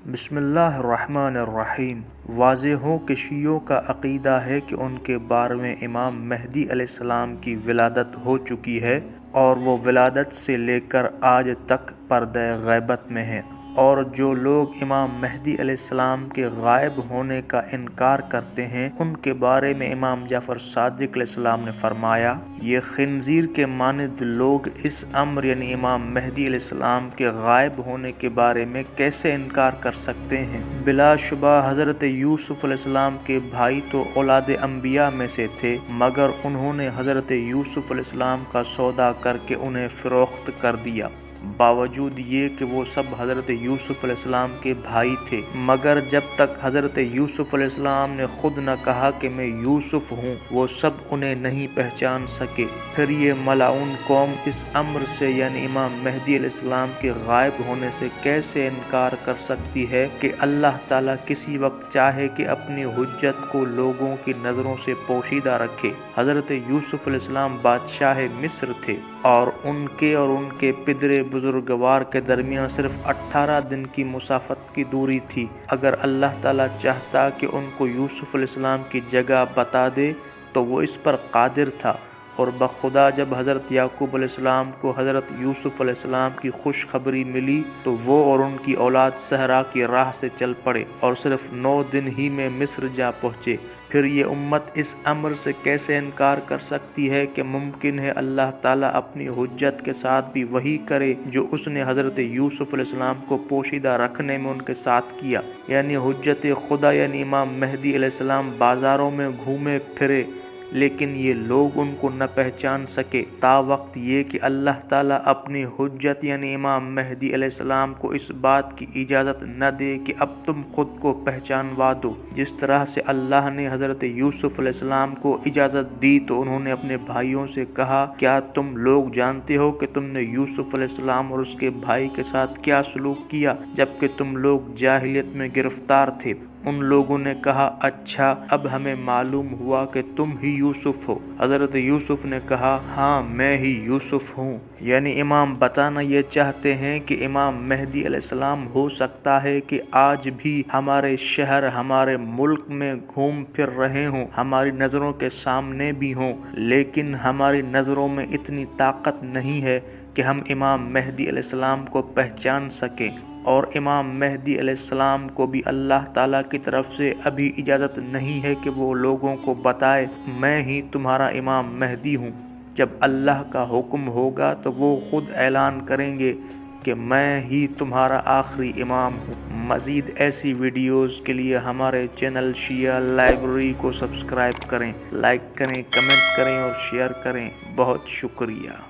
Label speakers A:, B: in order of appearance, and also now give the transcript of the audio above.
A: بسم اللہ الرحمن الرحیم۔ واضح ہو کہ شیعوں کا عقیدہ ہے کہ ان کے 12ویں امام مہدی علیہ السلام کی ولادت ہو چکی ہے اور وہ ولادت سے لے کر آج تک پردہ غیبت میں ہیں، اور جو لوگ امام مہدی علیہ السلام کے غائب ہونے کا انکار کرتے ہیں ان کے بارے میں امام جعفر صادق علیہ السلام نے فرمایا، یہ خنزیر کے مانند لوگ اس امر یعنی امام مہدی علیہ السلام کے غائب ہونے کے بارے میں کیسے انکار کر سکتے ہیں؟ بلا شبہ حضرت یوسف علیہ السلام کے بھائی تو اولاد انبیاء میں سے تھے، مگر انہوں نے حضرت یوسف علیہ السلام کا سودا کر کے انہیں فروخت کر دیا۔ باوجود یہ کہ وہ سب حضرت یوسف علیہ السلام کے بھائی تھے، مگر جب تک حضرت یوسف علیہ السلام نے خود نہ کہا کہ میں یوسف ہوں، وہ سب انہیں نہیں پہچان سکے۔ پھر یہ ملعون قوم اس امر سے یعنی امام مہدی علیہ السلام کے غائب ہونے سے کیسے انکار کر سکتی ہے کہ اللہ تعالیٰ کسی وقت چاہے کہ اپنی حجت کو لوگوں کی نظروں سے پوشیدہ رکھے۔ حضرت یوسف علیہ السلام بادشاہ مصر تھے اور ان کے پدر بزرگوار کے درمیان صرف 18 دن کی مسافت کی دوری تھی۔ اگر اللہ تعالیٰ چاہتا کہ ان کو یوسف علیہ السلام کی جگہ بتا دے تو وہ اس پر قادر تھا، اور بخدا جب حضرت یعقوب علیہ السلام کو حضرت یوسف علیہ السلام کی خوشخبری ملی تو وہ اور ان کی اولاد صحرا کی راہ سے چل پڑے اور صرف 9 دن ہی میں مصر جا پہنچے۔ پھر یہ امت اس امر سے کیسے انکار کر سکتی ہے کہ ممکن ہے اللہ تعالیٰ اپنی حجت کے ساتھ بھی وہی کرے جو اس نے حضرت یوسف علیہ السلام کو پوشیدہ رکھنے میں ان کے ساتھ کیا، یعنی حجت خدا یعنی امام مہدی علیہ السلام بازاروں میں گھومے پھرے لیکن یہ لوگ ان کو نہ پہچان سکے، تا وقت یہ کہ اللہ تعالیٰ اپنی حجت یعنی امام مہدی علیہ السلام کو اس بات کی اجازت نہ دے کہ اب تم خود کو پہچانوا دو۔ جس طرح سے اللہ نے حضرت یوسف علیہ السلام کو اجازت دی تو انہوں نے اپنے بھائیوں سے کہا، کیا تم لوگ جانتے ہو کہ تم نے یوسف علیہ السلام اور اس کے بھائی کے ساتھ کیا سلوک کیا جبکہ تم لوگ جاہلیت میں گرفتار تھے؟ ان لوگوں نے کہا، اچھا اب ہمیں معلوم ہوا کہ تم ہی یوسف ہو۔ حضرت یوسف نے کہا، ہاں میں ہی یوسف ہوں۔ یعنی امام بتانا یہ چاہتے ہیں کہ امام مہدی علیہ السلام ہو سکتا ہے کہ آج بھی ہمارے شہر ہمارے ملک میں گھوم پھر رہے ہوں، ہماری نظروں کے سامنے بھی ہوں، لیکن ہماری نظروں میں اتنی طاقت نہیں ہے کہ ہم امام مہدی علیہ السلام کو پہچان سکیں، اور امام مہدی علیہ السلام کو بھی اللہ تعالیٰ کی طرف سے ابھی اجازت نہیں ہے کہ وہ لوگوں کو بتائے میں ہی تمہارا امام مہدی ہوں۔ جب اللہ کا حکم ہوگا تو وہ خود اعلان کریں گے کہ میں ہی تمہارا آخری امام ہوں۔ مزید ایسی ویڈیوز کے لیے ہمارے چینل شیعہ لائبریری کو سبسکرائب کریں، لائک کریں، کمنٹ کریں اور شیئر کریں۔ بہت شکریہ۔